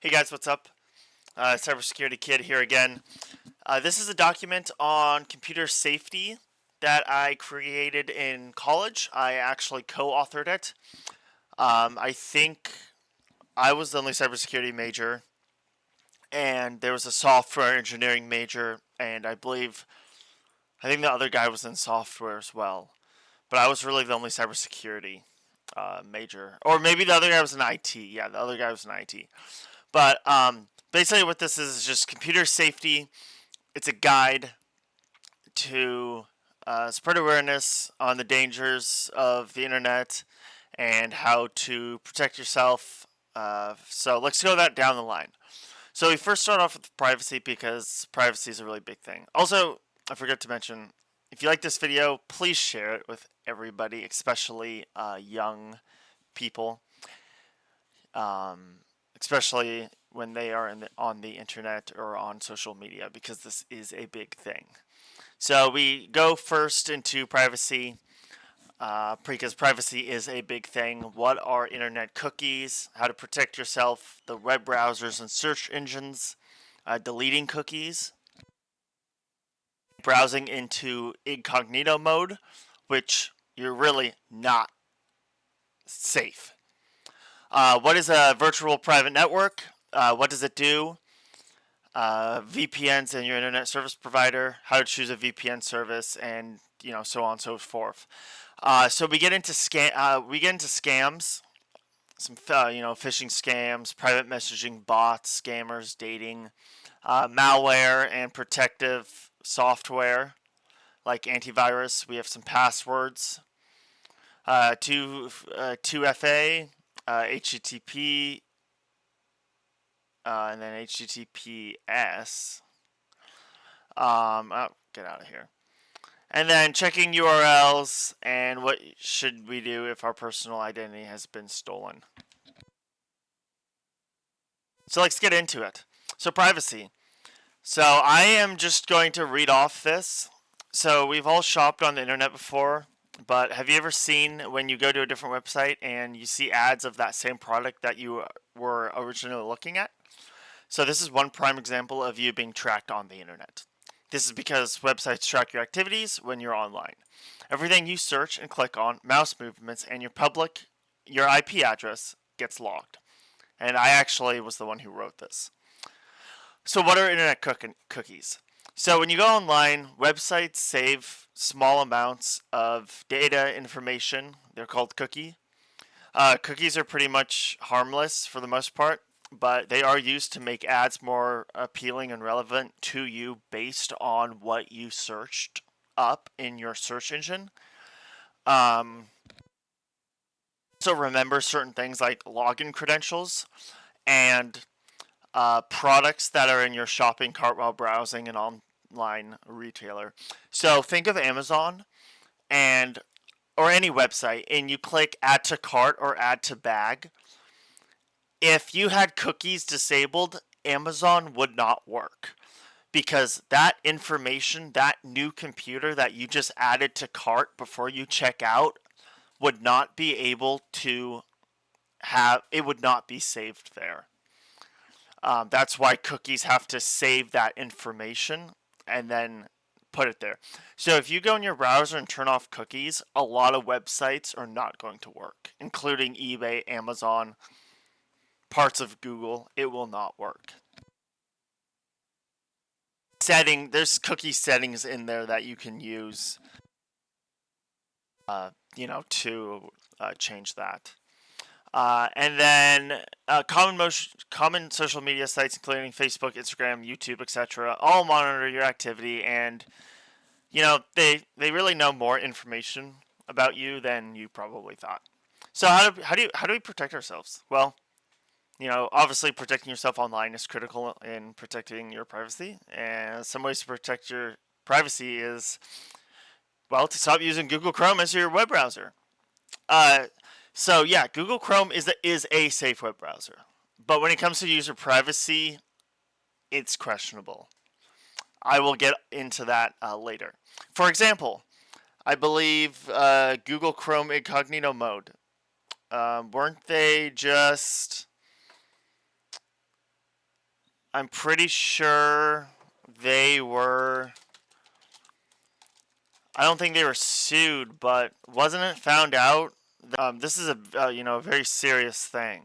Hey guys, what's up? Cybersecurity Kid here again. This is a document on computer safety that I created in college. I actually co-authored it. I think I was the only cybersecurity major, and there was a software engineering major, and I think the other guy was in software as well. But I was really the only cybersecurity major, or maybe the other guy was in IT. Yeah, the other guy was in IT. But basically, what this is just computer safety. It's a guide to spread awareness on the dangers of the internet and how to protect yourself. So let's go that down the line. So we first start off with privacy because privacy is a really big thing. Also, I forgot to mention, if you like this video, please share it with everybody, especially young people, um, especially when they are on the internet or on social media, because this is a big thing. So we go first into privacy, because privacy is a big thing. What are internet cookies? How to protect yourself, the web browsers and search engines, deleting cookies, browsing into incognito mode, which you're really not safe. What is a virtual private network? What does it do? VPNs and your internet service provider, how to choose a VPN service, and so on and so forth. So we get into scams, some phishing scams, private messaging bots, scammers, dating, malware, and protective software like antivirus. We have some passwords, 2FA, HTTP, and then HTTPS. Get out of here. And then checking URLs and what should we do if our personal identity has been stolen. So let's get into it. So privacy. So I am just going to read off this. So we've all shopped on the internet before, but have you ever seen when you go to a different website and you see ads of that same product that you were originally looking at? So this is one prime example of you being tracked on the internet. This is because websites track your activities when you're online. Everything you search and click on, mouse movements, and your IP address gets logged. And I actually was the one who wrote this. So what are internet cookies? So when you go online, websites save small amounts of data information. They're called cookies. Cookies are pretty much harmless for the most part, but they are used to make ads more appealing and relevant to you based on what you searched up in your search engine. So remember certain things like login credentials and products that are in your shopping cart while browsing an online retailer. So think of Amazon and or any website, and you click add to cart or add to bag. If you had cookies disabled, Amazon would not work because that information, that new computer that you just added to cart before you check out, would not be able to it would not be saved there. That's why cookies have to save that information and then put it there. So if you go in your browser and turn off cookies, a lot of websites are not going to work, including eBay, Amazon, parts of Google. It will not work. There's cookie settings in there that you can use, to change that. And then common social media sites, including Facebook, Instagram, YouTube, etc., all monitor your activity, and they really know more information about you than you probably thought. So how do we protect ourselves? Well, obviously protecting yourself online is critical in protecting your privacy, and some ways to protect your privacy is, well, to stop using Google Chrome as your web browser. So yeah, Google Chrome is a safe web browser, but when it comes to user privacy, it's questionable. I will get into that later. For example, I believe Google Chrome incognito mode. Weren't they just I'm pretty sure they were. I don't think they were sued, but wasn't it found out? This is a a very serious thing.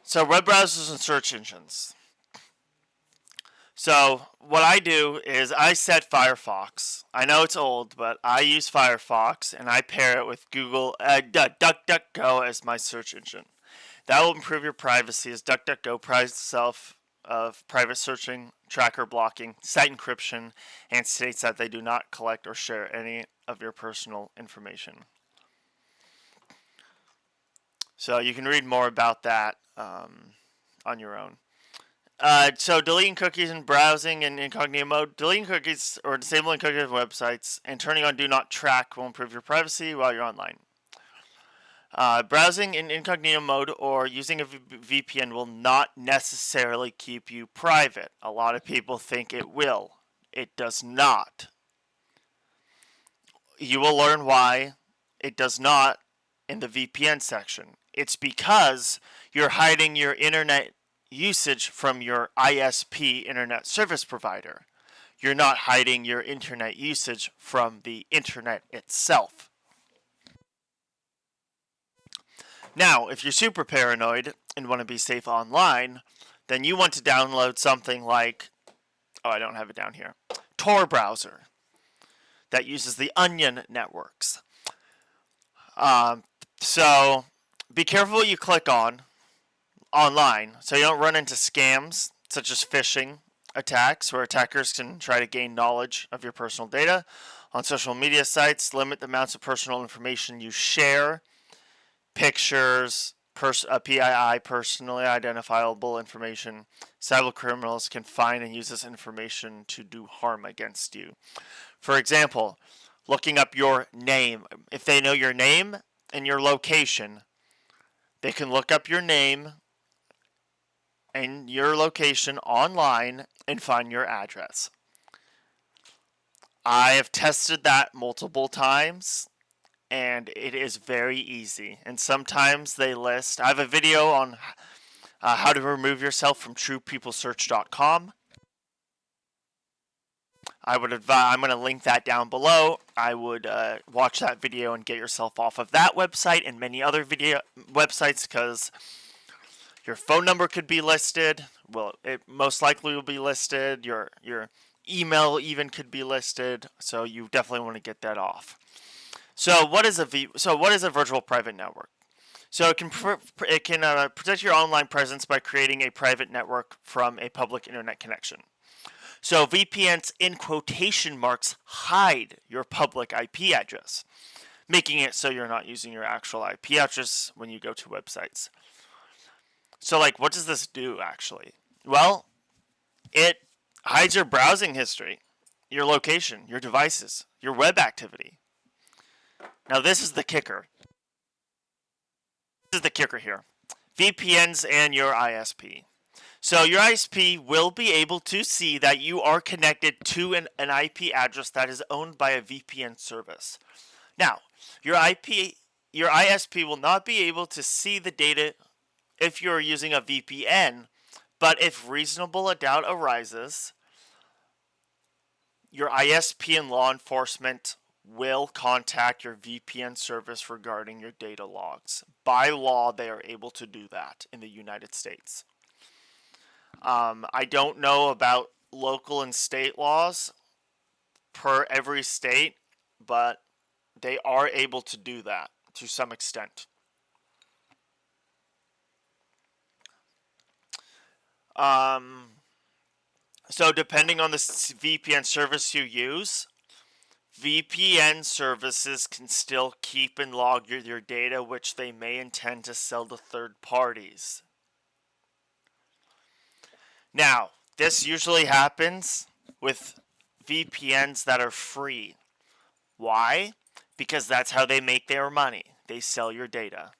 So web browsers and search engines. So what I do is I set Firefox. I know it's old, but I use Firefox and I pair it with Google DuckDuckGo as my search engine. That will improve your privacy as DuckDuckGo prides itself of private searching, tracker blocking, site encryption, and states that they do not collect or share any of your personal information. So you can read more about that on your own. So deleting cookies and browsing in incognito mode. Deleting cookies or disabling cookies on websites and turning on do not track will improve your privacy while you're online. Browsing in incognito mode or using a VPN will not necessarily keep you private. A lot of people think it will. It does not. You will learn why it does not in the VPN section. It's because you're hiding your internet usage from your ISP internet service provider. You're not hiding your internet usage from the internet itself. Now, if you're super paranoid and want to be safe online, then you want to download something like, I don't have it down here, Tor browser that uses the Onion networks. So be careful what you click on online so you don't run into scams such as phishing attacks where attackers can try to gain knowledge of your personal data. On social media sites, limit the amounts of personal information you share. Pictures, PII, personally identifiable information. Cyber criminals can find and use this information to do harm against you. For example, looking up your name. If they know your name and your location, they can look up your name and your location online and find your address. I have tested that multiple times and it is very easy. And sometimes they list, I have a video on how to remove yourself from truepeoplesearch.com. I'm going to link that down below. I would watch that video and get yourself off of that website and many other video websites because your phone number could be listed. Well, it most likely will be listed. Your email even could be listed. So you definitely want to get that off. So what is a virtual private network? So it can protect your online presence by creating a private network from a public internet connection. So VPNs in quotation marks hide your public IP address, making it so you're not using your actual IP address when you go to websites. So what does this do actually? Well, it hides your browsing history, your location, your devices, your web activity. Now this is the kicker. This is the kicker here. VPNs and your ISP. So your ISP will be able to see that you are connected to an IP address that is owned by a VPN service. Now, your ISP will not be able to see the data if you're using a VPN, but if reasonable doubt arises, your ISP and law enforcement will contact your VPN service regarding your data logs. By law, they are able to do that in the United States. I don't know about local and state laws per every state, but they are able to do that to some extent. So depending on the VPN service you use, VPN services can still keep and log your data, which they may intend to sell to third parties. Now, this usually happens with VPNs that are free. Why? Because that's how they make their money. They sell your data.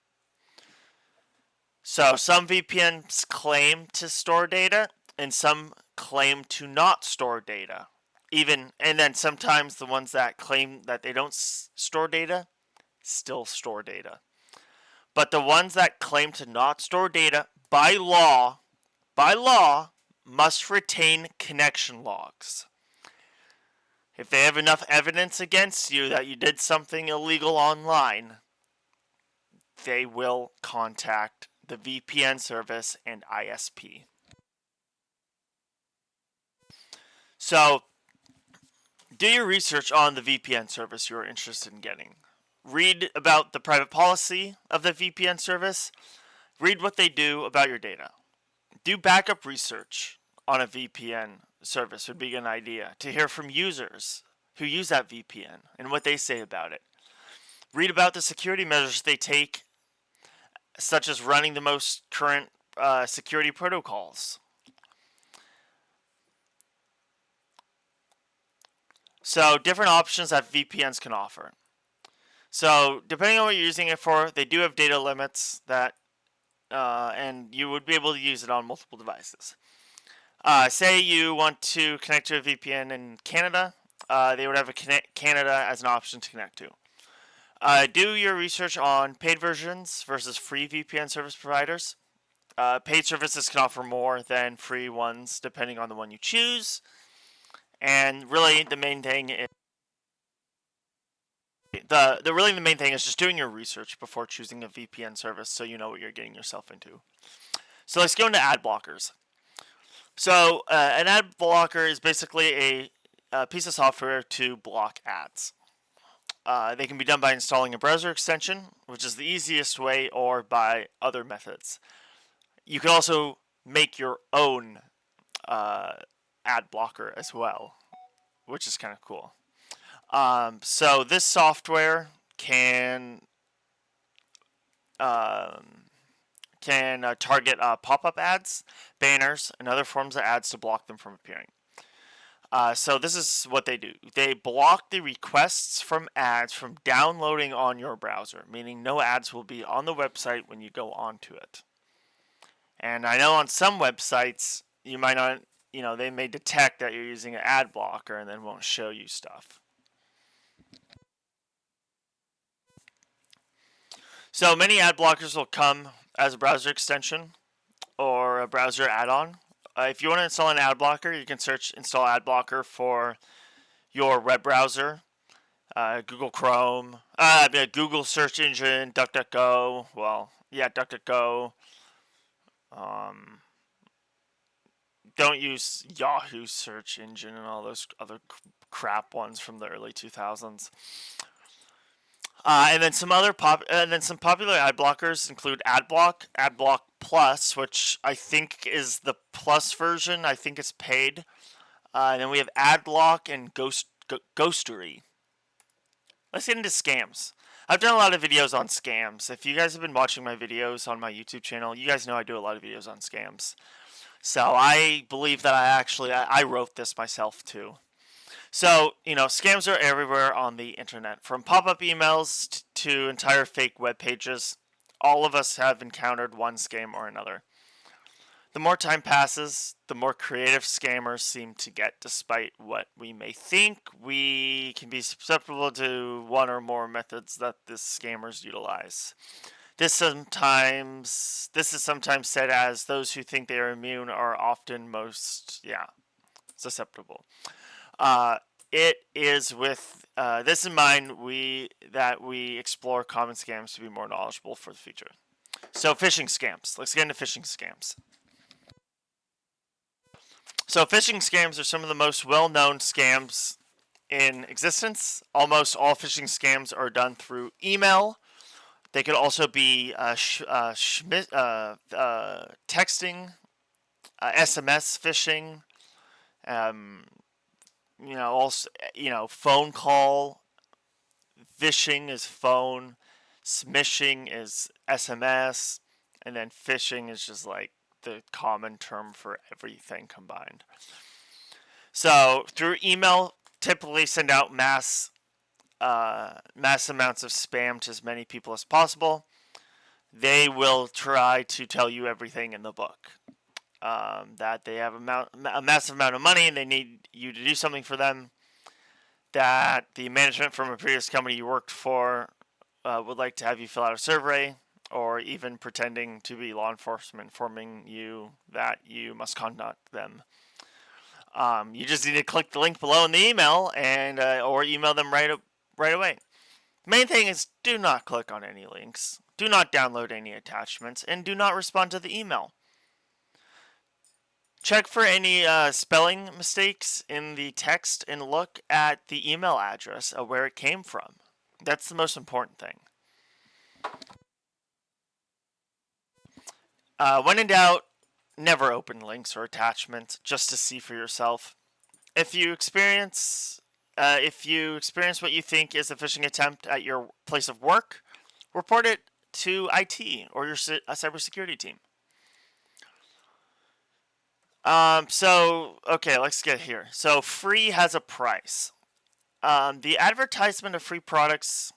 So some VPNs claim to store data, and some claim to not store data. And then sometimes the ones that claim that they don't store data still store data. But the ones that claim to not store data by law, must retain connection logs. If they have enough evidence against you that you did something illegal online, they will contact the VPN service and ISP. So, do your research on the VPN service you're interested in getting. Read about the private policy of the VPN service. Read what they do about your data. Do backup research on a VPN service would be an idea to hear from users who use that VPN and what they say about it. Read about the security measures they take, such as running the most current security protocols. So, different options that VPNs can offer. So, depending on what you're using it for, they do have data limits that, and you would be able to use it on multiple devices. Say you want to connect to a VPN in Canada, they would have a Canada as an option to connect to. Do your research on paid versions versus free VPN service providers. Paid services can offer more than free ones depending on the one you choose. And really the main thing is the main thing is just doing your research before choosing a VPN service so you know what you're getting yourself into. So let's go into ad blockers. So an ad blocker is basically a piece of software to block ads. They can be done by installing a browser extension, which is the easiest way, or by other methods. You can also make your own ad blocker as well, which is kind of cool. So this software can target pop-up ads, banners, and other forms of ads to block them from appearing. So this is what they do. They block the requests from ads from downloading on your browser, meaning no ads will be on the website when you go onto it. And I know on some websites, you might not, they may detect that you're using an ad blocker and then won't show you stuff. So many ad blockers will come as a browser extension or a browser add-on. If you want to install an ad blocker, you can search install ad blocker for your web browser, Google Chrome, Google search engine, DuckDuckGo. DuckDuckGo. Don't use Yahoo search engine and all those other crap ones from the early 2000s. And then some popular ad blockers include AdBlock, AdBlock Plus, which I think is the plus version. I think it's paid. And then we have AdBlock and Ghostery. Let's get into scams. I've done a lot of videos on scams. If you guys have been watching my videos on my YouTube channel, you guys know I do a lot of videos on scams. So I believe that I wrote this myself too. So, scams are everywhere on the internet, from pop-up emails to entire fake web pages. All of us have encountered one scam or another. The more time passes, the more creative scammers seem to get, despite what we may think. We can be susceptible to one or more methods that the scammers utilize. This is sometimes said as those who think they are immune are often most, susceptible. It is with this in mind that we explore common scams to be more knowledgeable for the future. So phishing scams. Let's get into phishing scams. So phishing scams are some of the most well-known scams in existence. Almost all phishing scams are done through email. They could also be texting, SMS phishing. Phone call. Phishing is phone. Smishing is SMS. And then phishing is just like the common term for everything combined. So through email, typically send out mass amounts of spam to as many people as possible. They will try to tell you everything in the book. That they have a massive amount of money and they need you to do something for them. That the management from a previous company you worked for would like to have you fill out a survey, or even pretending to be law enforcement, informing you that you must contact them. You just need to click the link below in the email and or email them right away. The main thing is do not click on any links, do not download any attachments, and do not respond to the email. Check for any spelling mistakes in the text and look at the email address of where it came from. That's the most important thing. When in doubt, never open links or attachments just to see for yourself. If you experience what you think is a phishing attempt at your place of work, report it to IT or your cybersecurity team. Okay, let's get here. So, free has a price. The advertisement of free products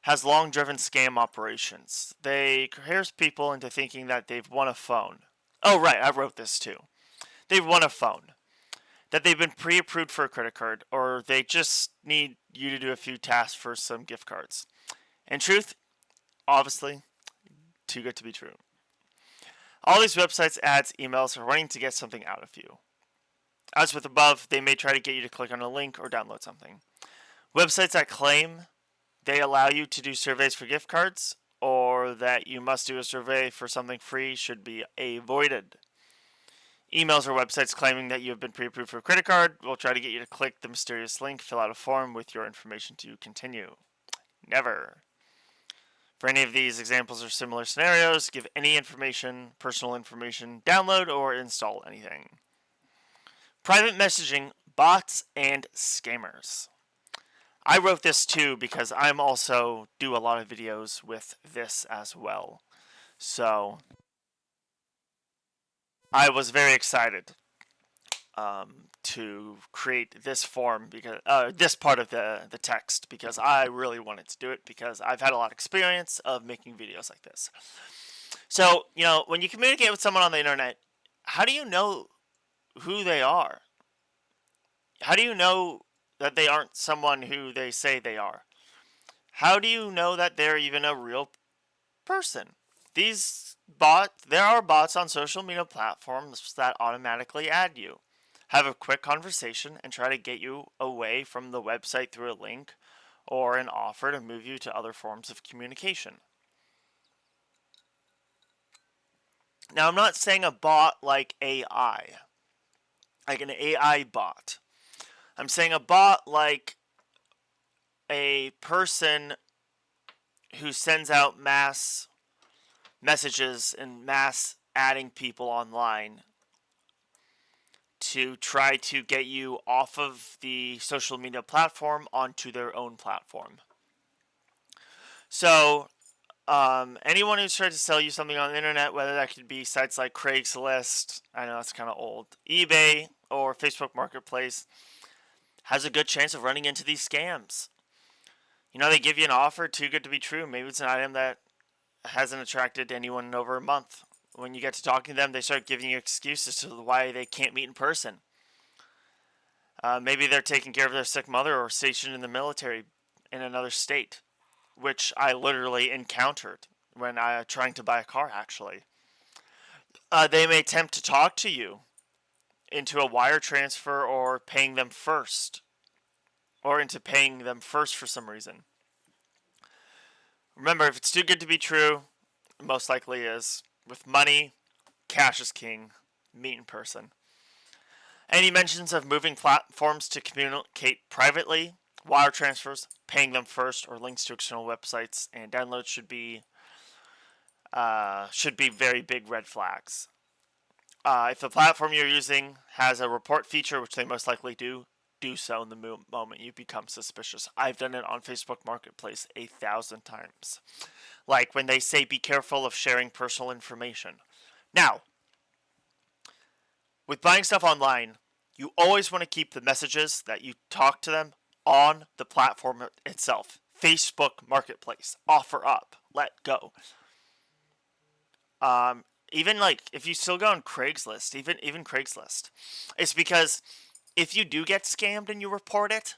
has long driven scam operations. They coerce people into thinking that they've won a phone. Oh, right, I wrote this too. They've won a phone. That they've been pre-approved for a credit card, or they just need you to do a few tasks for some gift cards. In truth, obviously, too good to be true. All these websites, ads, emails are wanting to get something out of you. As with above, they may try to get you to click on a link or download something. Websites that claim they allow you to do surveys for gift cards or that you must do a survey for something free should be avoided. Emails or websites claiming that you have been pre-approved for a credit card will try to get you to click the mysterious link, fill out a form with your information to continue. Never. For any of these examples or similar scenarios, give any information, personal information, download or install anything. Private messaging, bots, and scammers. I wrote this too because I'm also do a lot of videos with this as well. So I was very excited to create this form because this part of the text because I really wanted to do it because I've had a lot of experience of making videos like this. So, when you communicate with someone on the internet, how do you know who they are? How do you know that they aren't someone who they say they are? How do you know that they're even a real person? There are bots on social media platforms that automatically add you, have a quick conversation, and try to get you away from the website through a link or an offer to move you to other forms of communication. Now, I'm not saying a bot like AI, like an AI bot. I'm saying a bot like a person who sends out mass messages and mass adding people online to try to get you off of the social media platform onto their own platform. So, anyone who's trying to sell you something on the internet, whether that could be sites like Craigslist, I know that's kind of old, eBay, or Facebook Marketplace, has a good chance of running into these scams. They give you an offer too good to be true. Maybe it's an item that hasn't attracted anyone in over a month. When you get to talking to them, they start giving you excuses to why they can't meet in person. Maybe they're taking care of their sick mother or stationed in the military in another state, which I literally encountered when I trying to buy a car, actually. They may attempt to talk to you into a wire transfer or paying them first, or into paying them first for some reason. Remember, if it's too good to be true, it most likely is. With money, cash is king. Meet in person. Any mentions of moving platforms to communicate privately, wire transfers, paying them first, or links to external websites and downloads should be very big red flags. If the platform you're using has a report feature, which they most likely do so in the moment you become suspicious. I've done it on Facebook Marketplace 1,000 times. Like when they say be careful of sharing personal information. Now, with buying stuff online, you always want to keep the messages that you talk to them on the platform itself. Facebook Marketplace, offer up, let go. Even like if you still go on Craigslist, even Craigslist, it's because if you do get scammed and you report it,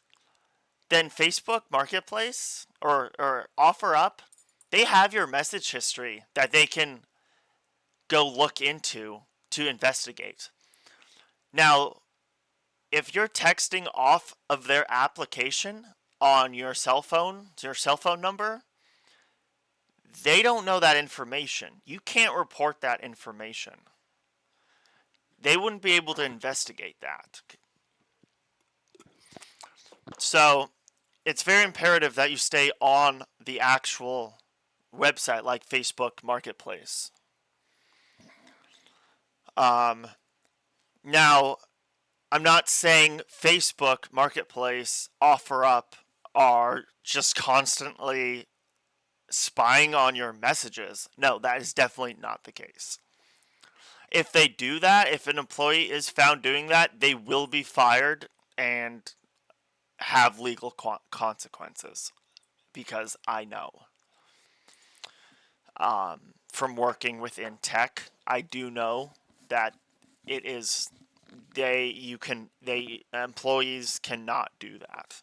then Facebook Marketplace or offer up, They have your message history that they can go look into to investigate. Now, if you're texting off of their application on your cell phone number, they don't know that information. You can't report that information. They wouldn't be able to investigate that. So it's very imperative that you stay on the actual website, like Facebook Marketplace. Now, I'm not saying Facebook Marketplace OfferUp are just constantly spying on your messages. No, that is definitely not the case. If they do that, if an employee is found doing that, they will be fired and have legal consequences, because I know. From working within tech, I do know that it is employees cannot do that.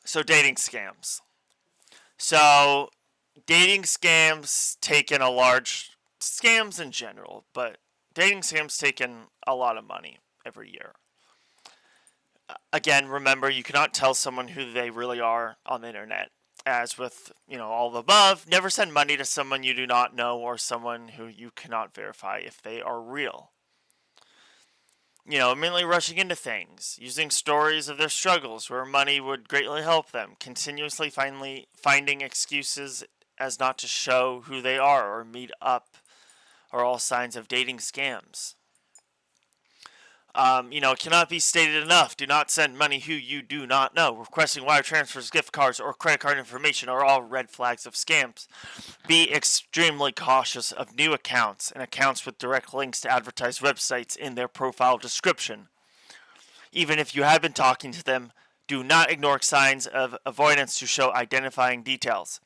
So dating scams. So dating scams scams in general, but dating scams take in a lot of money every year. Again, remember, you cannot tell someone who they really are on the internet. As with, all the above, never send money to someone you do not know or someone who you cannot verify if they are real. Immediately rushing into things, using stories of their struggles where money would greatly help them, continuously finding excuses as not to show who they are or meet up, are all signs of dating scams. It cannot be stated enough. Do not send money who you do not know. Requesting wire transfers, gift cards, or credit card information are all red flags of scams. Be extremely cautious of new accounts and accounts with direct links to advertised websites in their profile description. Even if you have been talking to them, do not ignore signs of avoidance to show identifying details.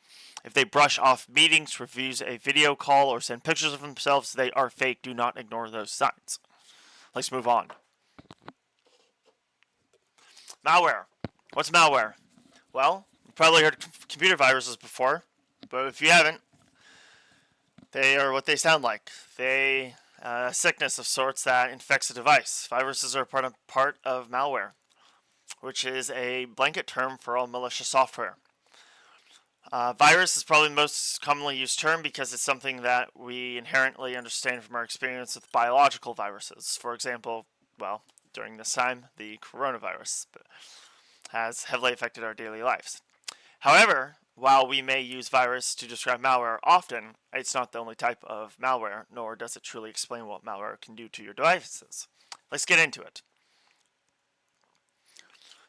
If they brush off meetings, refuse a video call, or send pictures of themselves, they are fake. Do not ignore those signs. Let's move on. Malware. What's malware? Well, you've probably heard of computer viruses before, but if you haven't, they are what they sound like. They a sickness of sorts that infects a device. Viruses are part of malware, which is a blanket term for all malicious software. Virus is probably the most commonly used term because it's something that we inherently understand from our experience with biological viruses. For example, during this time, the coronavirus has heavily affected our daily lives. However, while we may use virus to describe malware often, it's not the only type of malware, nor does it truly explain what malware can do to your devices. Let's get into it.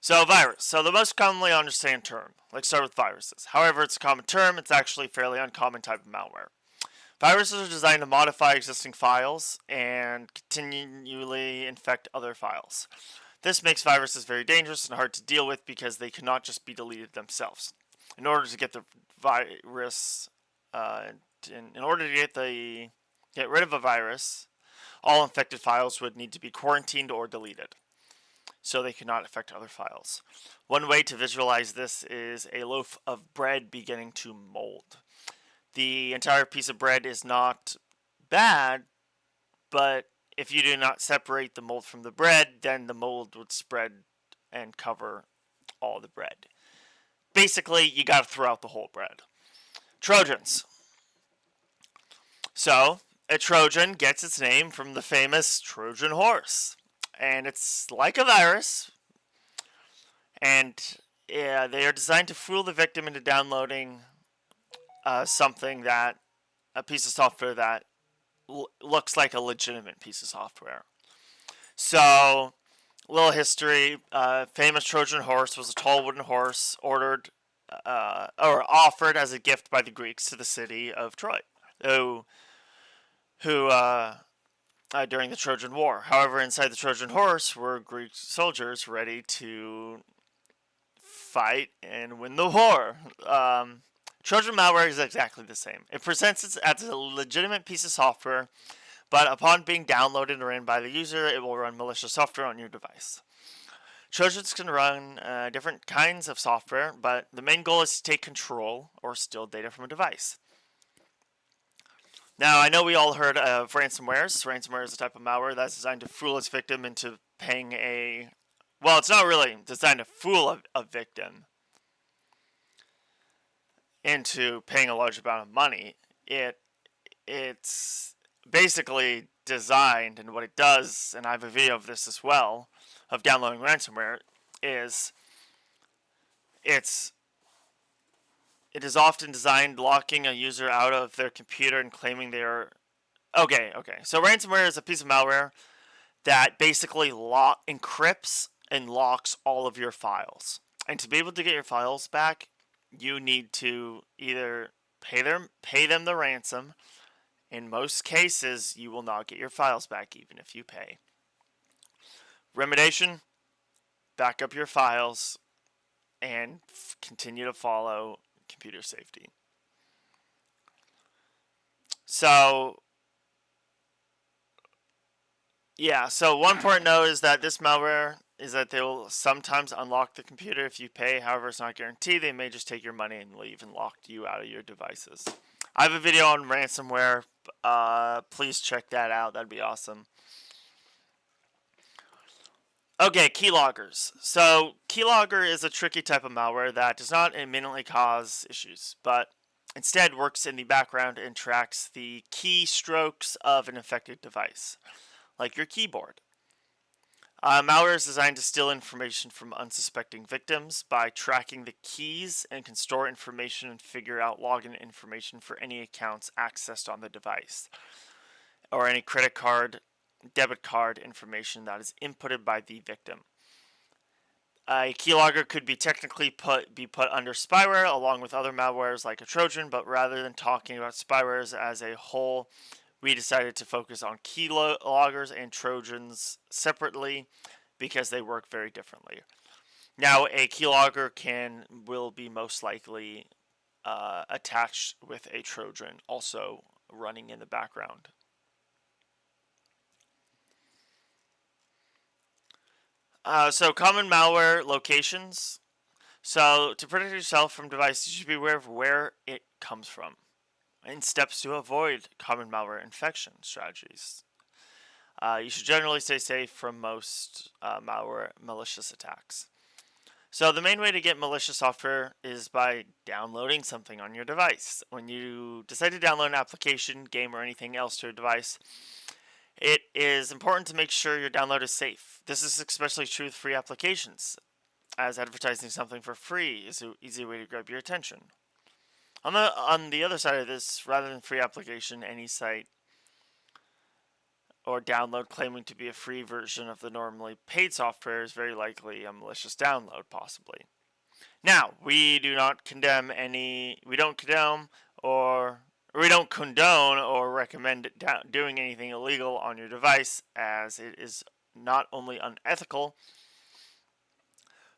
So virus. So the most commonly understood term. Let's start with viruses. However, it's a common term. It's actually a fairly uncommon type of malware. Viruses are designed to modify existing files and continually infect other files. This makes viruses very dangerous and hard to deal with because they cannot just be deleted themselves. In order to get the virus, in order to get rid of a virus, all infected files would need to be quarantined or deleted, so they cannot affect other files. One way to visualize this is a loaf of bread beginning to mold. The entire piece of bread is not bad, but if you do not separate the mold from the bread, then the mold would spread and cover all the bread. Basically, you got to throw out the whole bread. Trojans. So, a Trojan gets its name from the famous Trojan horse. And it's like a virus. And they are designed to fool the victim into downloading a piece of software that looks like a legitimate piece of software. So, little history. Famous Trojan horse was a tall wooden horse offered as a gift by the Greeks to the city of Troy, who during the Trojan War. However, inside the Trojan horse were Greek soldiers ready to fight and win the war. Trojan malware is exactly the same. It presents it as a legitimate piece of software, but upon being downloaded and ran by the user, it will run malicious software on your device. Trojans can run different kinds of software, but the main goal is to take control or steal data from a device. Now, I know we all heard of ransomwares. Ransomware is a type of malware that's designed to fool its victim into paying a... Well, it's not really designed to fool a victim into paying a large amount of money. It's basically designed, and what it does, and I have a video of this as well, of downloading ransomware, is it is often designed locking a user out of their computer and claiming they are... Okay. So ransomware is a piece of malware that basically encrypts and locks all of your files. And to be able to get your files back, you need to either pay them the ransom. In most cases, you will not get your files back even if you pay. Remediation: back up your files and continue to follow computer safety. So one important note is that this malware is that they will sometimes unlock the computer if you pay. However, it's not guaranteed. They may just take your money and leave and lock you out of your devices. I have a video on ransomware. Please check that out. That'd be awesome. Okay, keyloggers. So, keylogger is a tricky type of malware that does not imminently cause issues, but instead works in the background and tracks the keystrokes of an affected device, like your keyboard. Malware is designed to steal information from unsuspecting victims by tracking the keys, and can store information and figure out login information for any accounts accessed on the device, or any credit card, debit card information that is inputted by the victim. A keylogger could be technically be put under spyware along with other malwares like a Trojan, but rather than talking about spywares as a whole, we decided to focus on keyloggers and Trojans separately because they work very differently. Now, a keylogger will be most likely attached with a Trojan also running in the background. So common malware locations. So to protect yourself from devices, you should be aware of where it comes from and steps to avoid common malware infection strategies. You should generally stay safe from most malware malicious attacks. So the main way to get malicious software is by downloading something on your device. When you decide to download an application, game, or anything else to a device, it is important to make sure your download is safe. This is especially true with free applications, as advertising something for free is an easy way to grab your attention. On the other side of this, rather than free application, any site or download claiming to be a free version of the normally paid software is very likely a malicious download, possibly. Now, we don't condone or recommend doing anything illegal on your device, as it is not only unethical,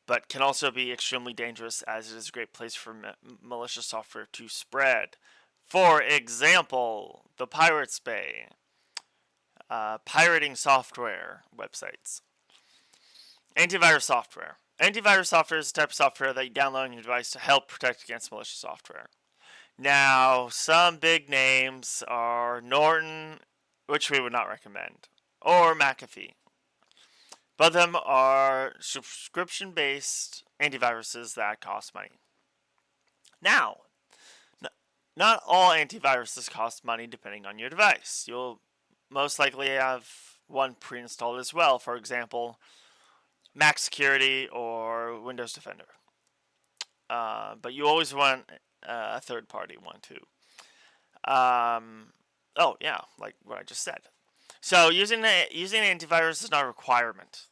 but can also be extremely dangerous, as it is a great place for malicious software to spread. For example, the Pirates Bay, pirating software websites. Antivirus software. Antivirus software is a type of software that you download on your device to help protect against malicious software. Now, some big names are Norton, which we would not recommend, or McAfee. Both of them are subscription-based antiviruses that cost money. Now, not all antiviruses cost money depending on your device. You'll most likely have one pre-installed as well. For example, Mac Security or Windows Defender. But you always want a third-party one too. Like what I just said. So using antivirus is not a requirement.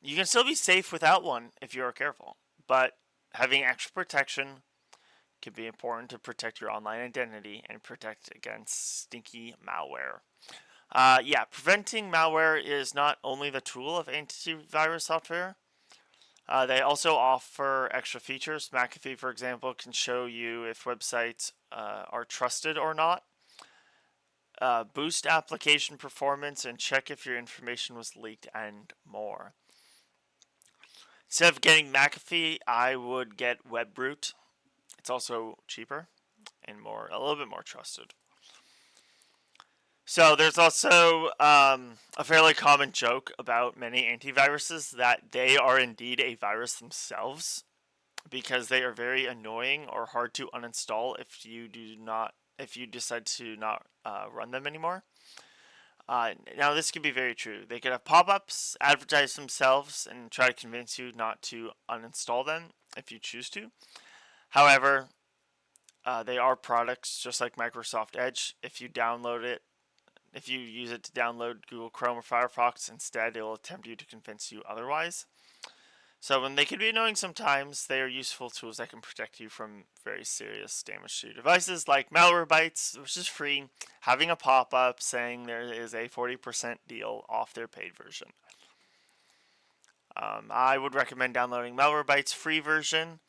You can still be safe without one if you are careful, but having extra protection can be important to protect your online identity and protect against stinky malware. Preventing malware is not only the tool of antivirus software. They also offer extra features. McAfee, for example, can show you if websites are trusted or not, boost application performance, and check if your information was leaked, and more. Instead of getting McAfee, I would get WebRoot. It's also cheaper and a little bit more trusted. So there's also a fairly common joke about many antiviruses that they are indeed a virus themselves because they are very annoying or hard to uninstall if you decide to not run them anymore. Now this could be very true. They could have pop-ups, advertise themselves, and try to convince you not to uninstall them if you choose to. However, they are products just like Microsoft Edge. If you use it to download Google Chrome or Firefox instead, it will attempt to convince you otherwise. So when they can be annoying sometimes, they are useful tools that can protect you from very serious damage to your devices, like Malwarebytes, which is free, having a pop-up saying there is a 40% deal off their paid version. I would recommend downloading Malwarebytes free version,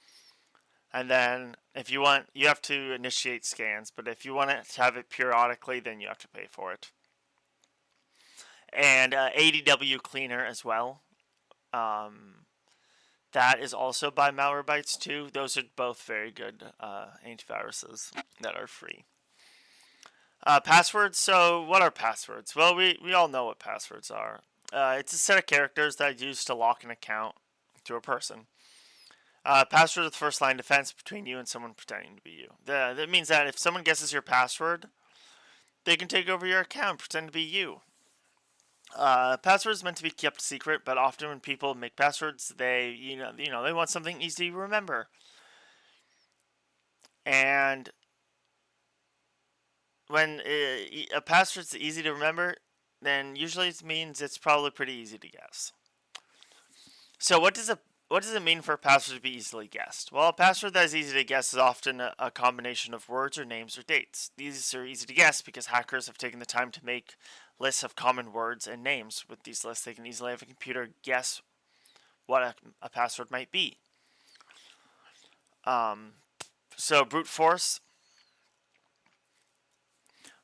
and then if you want, you have to initiate scans, but if you want to have it periodically, then you have to pay for it. And ADW Cleaner as well. That is also by Malwarebytes too. Those are both very good antiviruses that are free. Passwords. So what are passwords? Well, we all know what passwords are. It's a set of characters that are used to lock an account to a person. Password is the first line of defense between you and someone pretending to be you. That means that if someone guesses your password, they can take over your account and pretend to be you. Passwords is meant to be kept secret, but often when people make passwords, they want something easy to remember. And when a password's easy to remember, then usually it means it's probably pretty easy to guess. So what does it mean for a password to be easily guessed? Well, a password that is easy to guess is often a combination of words or names or dates. These are easy to guess because hackers have taken the time to make lists of common words and names. With these lists, they can easily have a computer guess what a password might be. So brute force.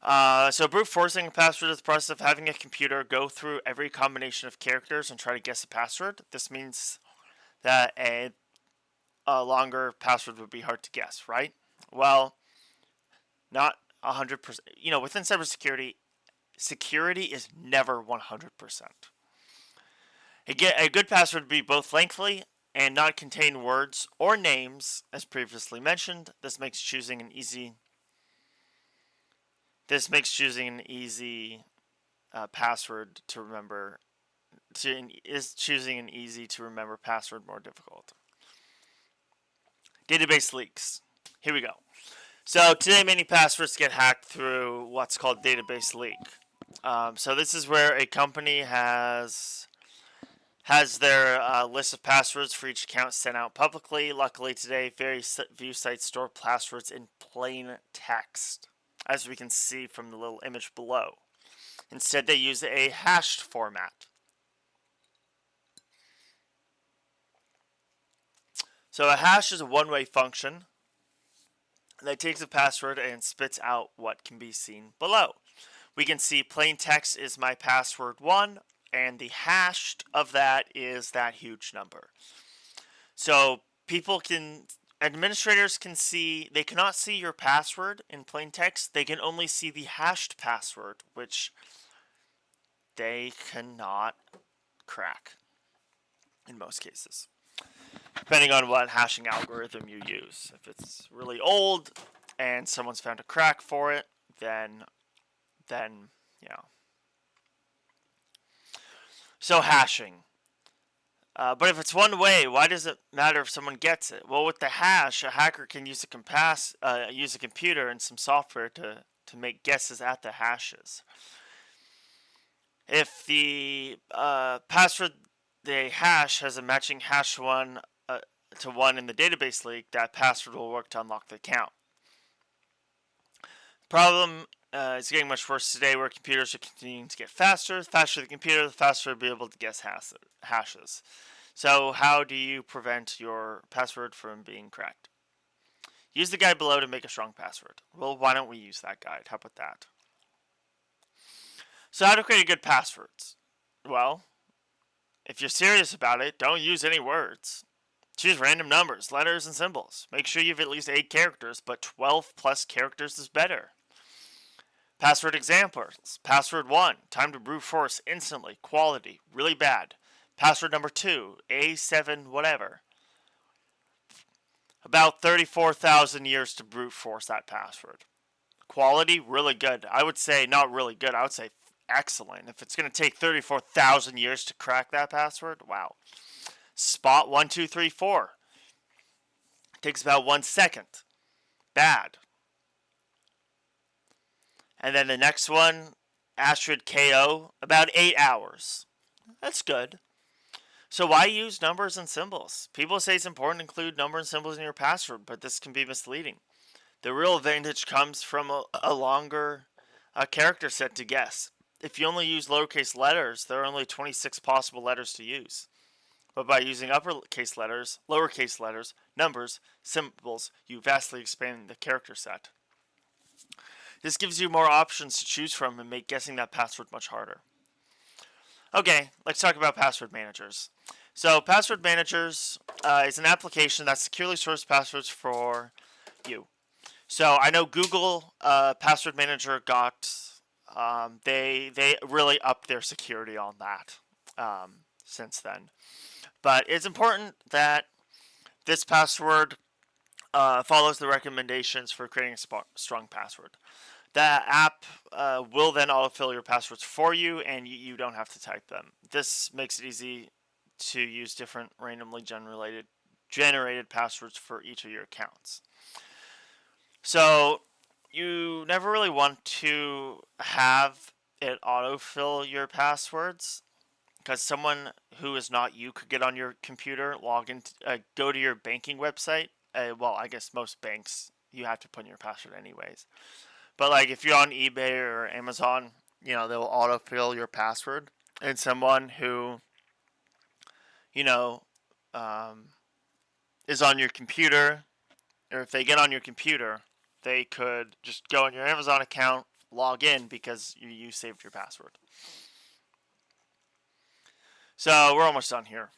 So brute forcing a password is the process of having a computer go through every combination of characters and try to guess a password. This means that a longer password would be hard to guess, right? Well, not 100%. Within cybersecurity, security is never 100%. A good password would be both lengthy and not contain words or names, as previously mentioned. This makes choosing an easy password to remember. Choosing an easy to remember password more difficult. Database leaks. Here we go. So today, many passwords get hacked through what's called database leak. So this is where a company has their list of passwords for each account sent out publicly. Luckily today, very few sites store passwords in plain text, as we can see from the little image below. Instead, they use a hashed format. So a hash is a one-way function that takes a password and spits out what can be seen below. We can see plain text is my password 1, and the hashed of that is that huge number. So administrators they cannot see your password in plain text. They can only see the hashed password, which they cannot crack in most cases, depending on what hashing algorithm you use. If it's really old and someone's found a crack for it, then So hashing. But if it's one way, why does it matter if someone gets it? Well, with the hash, a hacker can use a computer and some software to make guesses at the hashes. If the password they hash has a matching hash 1 to 1 in the database leak, that password will work to unlock the account. Problem is getting much worse today, where computers are continuing to get faster. The faster the computer, the faster it'll be able to guess hashes. So how do you prevent your password from being cracked? Use the guide below to make a strong password. Well, why don't we use that guide? How about that? So how to create good passwords? Well, If you're serious about it, don't use any words. Choose random numbers, letters, and symbols. Make sure you have at least 8 characters, but 12 plus characters is better. Password examples. Password 1, time to brute force instantly, quality, really bad. Password number 2, A7 whatever. About 34,000 years to brute force that password. Quality, really good. I would say not really good, I would say excellent. If it's going to take 34,000 years to crack that password, wow. Spot 1234. Takes about 1 second. Bad. And then the next one, Astrid KO, about 8 hours. That's good. So why use numbers and symbols? People say it's important to include numbers and symbols in your password, but this can be misleading. The real advantage comes from a longer character set to guess. If you only use lowercase letters, there are only 26 possible letters to use. But by using uppercase letters, lowercase letters, numbers, symbols, you vastly expand the character set. This gives you more options to choose from and make guessing that password much harder. Okay, let's talk about password managers. So password managers is an application that securely stores passwords for you. So I know Google Password Manager got they really upped their security on that since then. But it's important that this password follows the recommendations for creating a strong password. The app will then autofill your passwords for you, and you don't have to type them. This makes it easy to use different randomly generated passwords for each of your accounts. So you never really want to have it autofill your passwords because someone who is not you could get on your computer, log in, go to your banking website. Well, I guess most banks you have to put in your password anyways. But like if you're on eBay or Amazon, they'll autofill your password, and someone who um, is on your computer, or if they get on your computer, they could just go on your Amazon account, log in because you saved your password. So we're almost done here.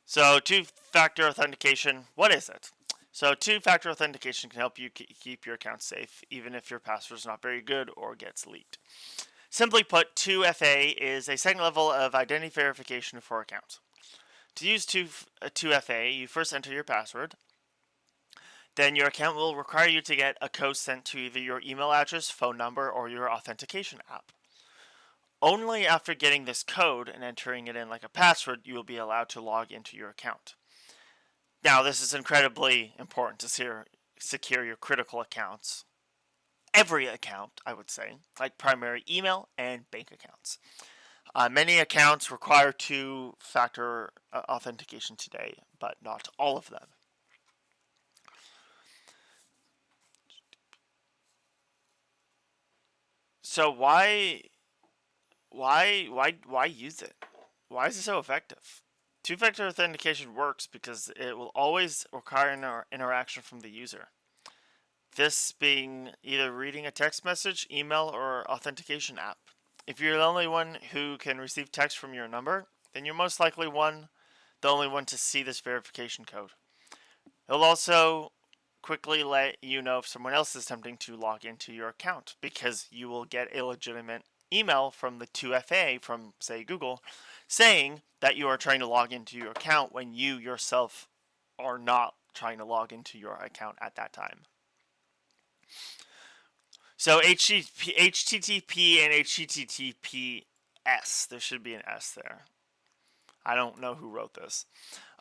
So two-factor authentication, what is it? So two-factor authentication can help you keep your account safe, even if your password is not very good or gets leaked. Simply put, 2FA is a second level of identity verification for accounts. To use 2FA, you first enter your password. Then your account will require you to get a code sent to either your email address, phone number, or your authentication app. Only after getting this code and entering it in like a password, you will be allowed to log into your account. Now, this is incredibly important to secure your critical accounts. Every account, I would say, like primary email and bank accounts. Many accounts require two-factor authentication today, but not all of them. So why use it? Why is it so effective? Two-factor authentication works because it will always require an interaction from the user. This being either reading a text message, email, or authentication app. If you're the only one who can receive text from your number, then you're most likely the only one to see this verification code. It'll also quickly let you know if someone else is attempting to log into your account because you will get a legitimate email from the 2FA from, say, Google saying that you are trying to log into your account when you yourself are not trying to log into your account at that time. So HTTP and HTTPS, there should be an S there. I don't know who wrote this.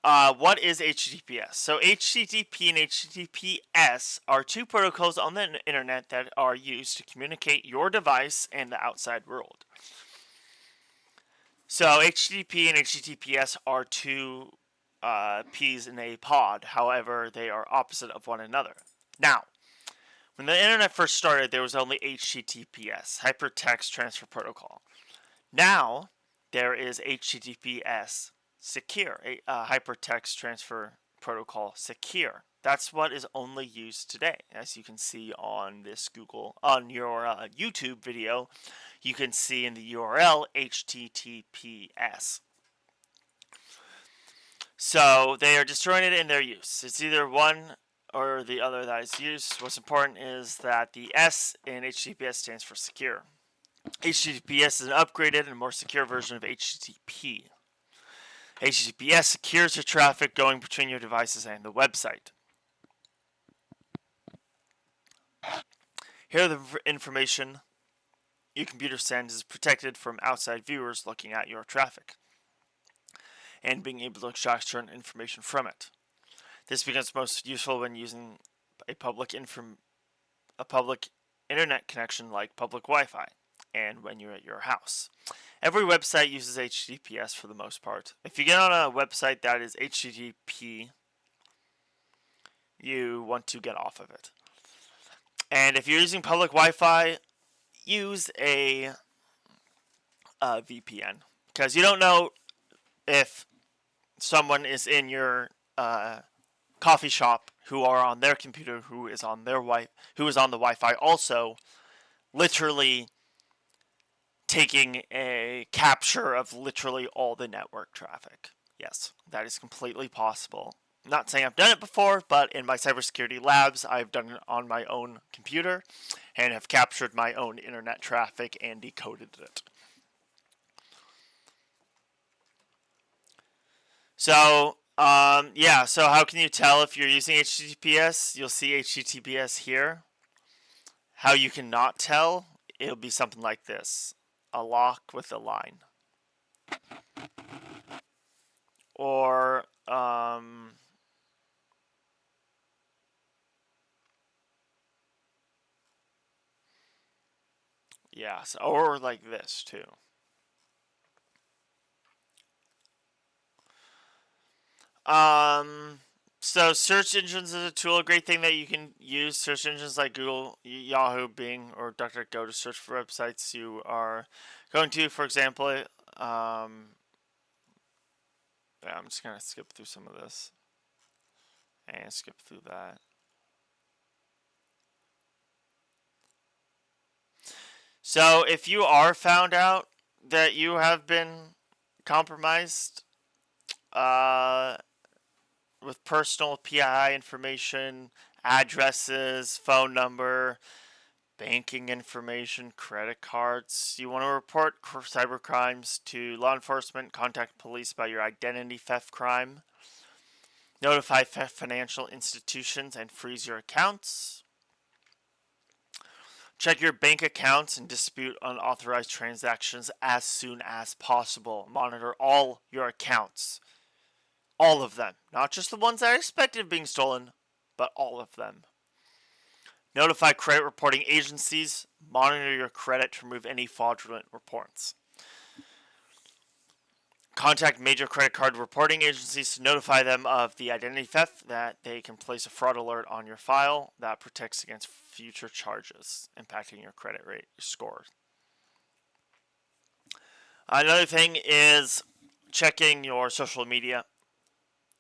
What is HTTPS? So HTTP and HTTPS are two protocols on the internet that are used to communicate your device and the outside world. So HTTP and HTTPS are two peas in a pod. However, they are opposite of one another. Now, when the internet first started, there was only HTTPS, Hypertext Transfer Protocol. Now, there is HTTPS Secure, Hypertext Transfer Protocol Secure. That's what is only used today. As you can see on your YouTube video, you can see in the URL HTTPS. So they are destroying it in their use. It's either one or the other that is used. What's important is that the S in HTTPS stands for secure. HTTPS is an upgraded and more secure version of HTTP. HTTPS secures the traffic going between your devices and the website. Here, the information your computer sends is protected from outside viewers looking at your traffic and being able to extract certain information from it. This becomes most useful when using a public internet connection like public Wi-Fi and when you're at your house. Every website uses HTTPS for the most part. If you get on a website that is HTTP, you want to get off of it. And if you're using public Wi-Fi, use a VPN, because you don't know if someone is in your coffee shop who are on their computer who is on the Wi-Fi also literally taking a capture of literally all the network traffic. Yes, that is completely possible. I'm not saying I've done it before, but in my cybersecurity labs, I've done it on my own computer and have captured my own internet traffic and decoded it. So, so how can you tell if you're using HTTPS? You'll see HTTPS here. How you cannot tell, it'll be something like this. A lock with a line. Or, or like this too. So search engines is a tool, a great thing that you can use. Search engines like Google, Yahoo, Bing, or DuckDuckGo to search for websites you are going to. For example, I'm just gonna skip through some of this and skip through that. So if you are found out that you have been compromised, with personal PII information, addresses, phone number, banking information, credit cards. You want to report cyber crimes to law enforcement, contact police about your identity theft crime, notify financial institutions and freeze your accounts. Check your bank accounts and dispute unauthorized transactions as soon as possible. Monitor all your accounts. All of them. Not just the ones that are expected of being stolen, but all of them. Notify credit reporting agencies. Monitor your credit to remove any fraudulent reports. Contact major credit card reporting agencies to notify them of the identity theft, that they can place a fraud alert on your file that protects against future charges impacting your credit rate score. Another thing is checking your social media.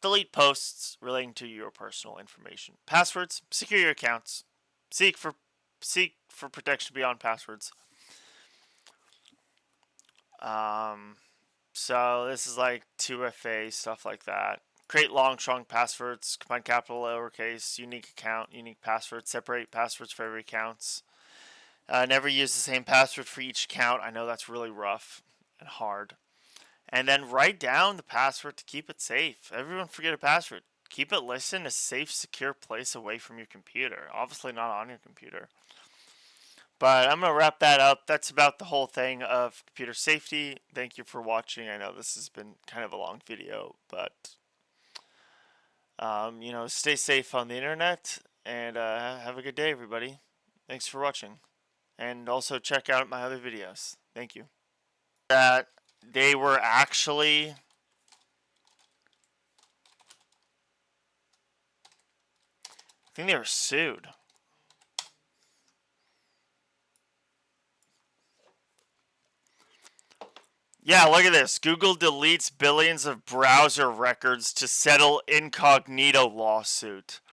Delete posts relating to your personal information. Passwords, secure your accounts. Seek for protection beyond passwords. So this is like 2FA, stuff like that. Create long, strong passwords. Combine capital, lowercase, unique account, unique password. Separate passwords for every account. Never use the same password for each account. I know that's really rough and hard. And then write down the password to keep it safe. Everyone forget a password. Keep it listed in a safe, secure place away from your computer. Obviously not on your computer. But I'm going to wrap that up. That's about the whole thing of computer safety. Thank you for watching. I know this has been kind of a long video, but stay safe on the internet, and have a good day, everybody. Thanks for watching. And also check out my other videos. Thank you. That they were actually I think they were sued. Yeah, look at this. Google deletes billions of browser records to settle incognito lawsuit.